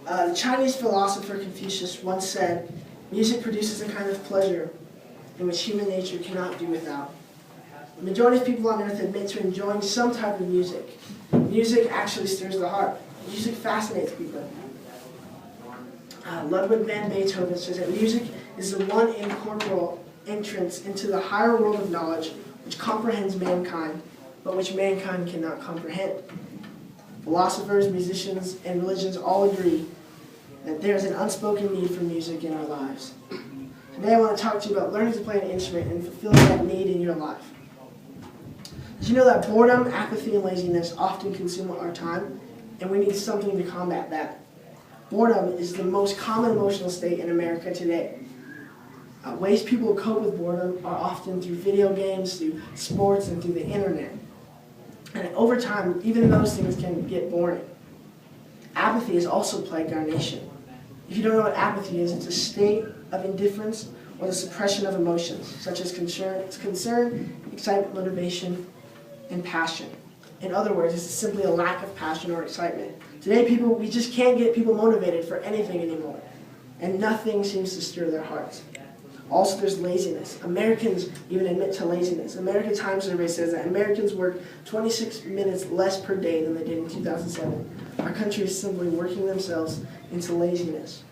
The Chinese philosopher Confucius once said, "Music produces a kind of pleasure in which human nature cannot do without." The majority of people on earth admit to enjoying some type of music. Music actually stirs the heart. Music fascinates people. Ludwig van Beethoven says that music is the one incorporeal entrance into the higher world of knowledge which comprehends mankind, but which mankind cannot comprehend. Philosophers, musicians, and religions all agree that there is an unspoken need for music in our lives. Today I want to talk to you about learning to play an instrument and fulfilling that need in your life. Did you know that boredom, apathy, and laziness often consume our time, and we need something to combat that? Boredom is the most common emotional state in America today. Ways people cope with boredom are often through video games, through sports, and through the internet. And over time, even those things can get boring. Apathy has also plagued our nation. If you don't know what apathy is, it's a state of indifference or the suppression of emotions, such as concern, excitement, motivation, and passion. In other words, it's simply a lack of passion or excitement. Today, we just can't get people motivated for anything anymore, and nothing seems to stir their hearts. Also, there's laziness. Americans even admit to laziness. American Times survey says that Americans work 26 minutes less per day than they did in 2007. Our country is simply working themselves into laziness.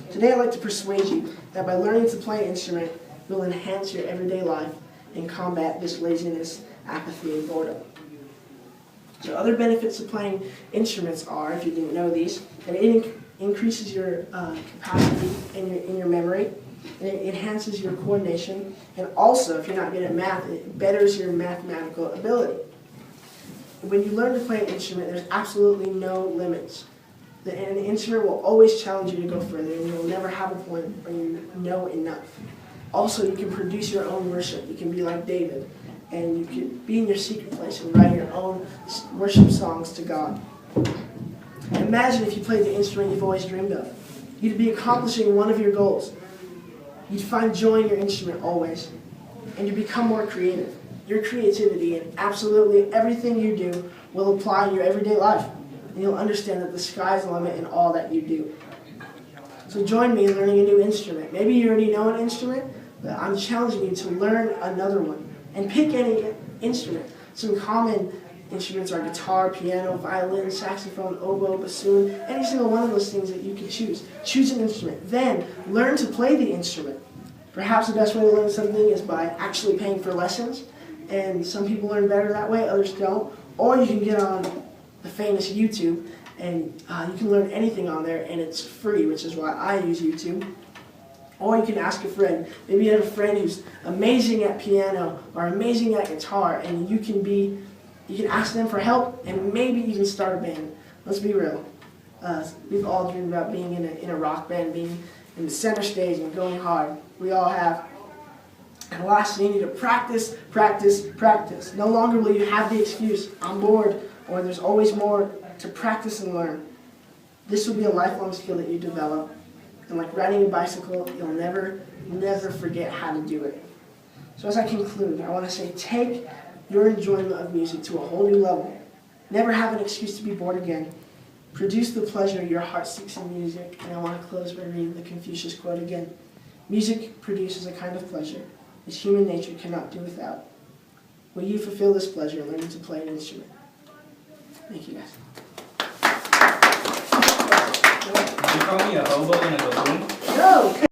Today, I'd like to persuade you that by learning to play an instrument, you'll enhance your everyday life and combat this laziness, apathy, and boredom. So other benefits of playing instruments are, if you didn't know these, that it increases your capacity in your memory, and it enhances your coordination, and also, if you're not good at math, it betters your mathematical ability. When you learn to play an instrument, there's absolutely no limits. An instrument will always challenge you to go further, and you'll never have a point where you know enough. Also, you can produce your own worship. You can be like David, and you can be in your secret place and write your own worship songs to God. Imagine if you played the instrument you've always dreamed of. You'd be accomplishing one of your goals. You'd find joy in your instrument always, and you become more creative. Your creativity and absolutely everything you do will apply in your everyday life, and you'll understand that the sky's the limit in all that you do. So join me in learning a new instrument. Maybe you already know an instrument, but I'm challenging you to learn another one. And pick any instrument. Some common instruments are guitar, piano, violin, saxophone, oboe, bassoon, any single one of those things that you can choose. Choose an instrument. Then learn to play the instrument. Perhaps the best way to learn something is by actually paying for lessons. And some people learn better that way, others don't. Or you can get on the famous YouTube, and you can learn anything on there, and it's free, which is why I use YouTube. Or you can ask a friend. Maybe you have a friend who's amazing at piano or amazing at guitar, and you can ask them for help and maybe even start a band. Let's be real. We've all dreamed about being in a rock band, being in the center stage and going hard. We all have. And lastly, you need to practice, practice, practice. No longer will you have the excuse, "I'm bored," or "there's always more to practice and learn." This will be a lifelong skill that you develop. And like riding a bicycle, you'll never forget how to do it. So as I conclude, I want to say, take your enjoyment of music to a whole new level. Never have an excuse to be bored again. Produce the pleasure your heart seeks in music. And I want to close by reading the Confucius quote again. Music produces a kind of pleasure which human nature cannot do without. Will you fulfill this pleasure learning to play an instrument? Thank you, guys. Did you call me a hobo and a buffoon? No!